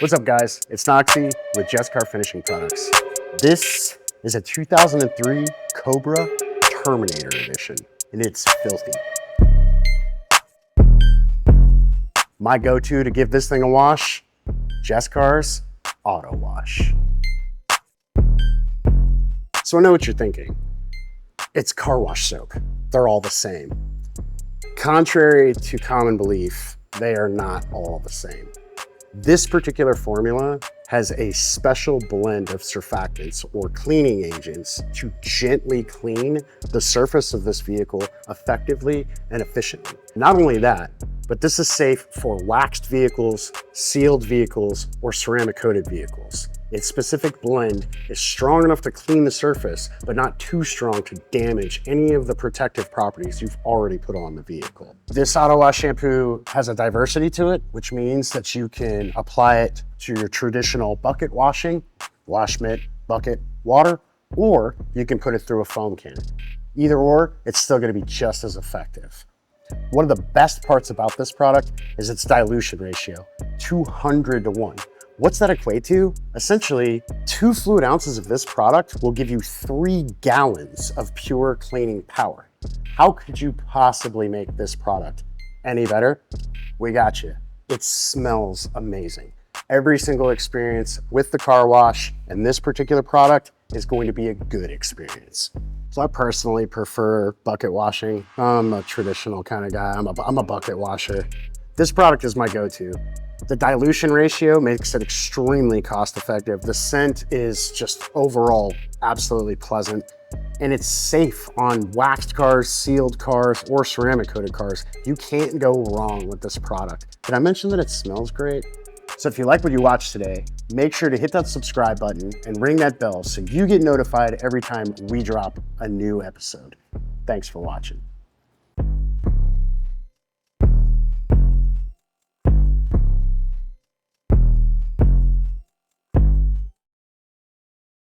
What's up, guys? It's Noxie with Jescar Finishing Products. This is a 2003 Cobra Terminator Edition, and it's filthy. My go-to to give this thing a wash, Jescar's Auto Wash. So I know what you're thinking. It's car wash soap. They're all the same. Contrary to common belief, they are not all the same. This particular formula has a special blend of surfactants or cleaning agents to gently clean the surface of this vehicle effectively and efficiently. Not only that, but this is safe for waxed vehicles, sealed vehicles, or ceramic coated vehicles. Its specific blend is strong enough to clean the surface, but not too strong to damage any of the protective properties you've already put on the vehicle. This auto wash shampoo has a diversity to it, which means that you can apply it to your traditional bucket washing, wash mitt, bucket, water, or you can put it through a foam can. Either or, it's still gonna be just as effective. One of the best parts about this product is its dilution ratio, 200 to 1. What's that equate to? Essentially, 2 fluid ounces of this product will give you 3 gallons of pure cleaning power. How could you possibly make this product any better? We got you. It smells amazing. Every single experience with the car wash and this particular product is going to be a good experience. So I personally prefer bucket washing. I'm a traditional kind of guy. I'm a bucket washer. This product is my go-to. The dilution ratio makes it extremely cost effective. The scent is just overall absolutely pleasant, and it's safe on waxed cars, sealed cars, or ceramic coated cars. You can't go wrong with this product. Did I mention that it smells great? So if you like what you watched today, make sure to hit that subscribe button and ring that bell so you get notified every time we drop a new episode. Thanks for watching.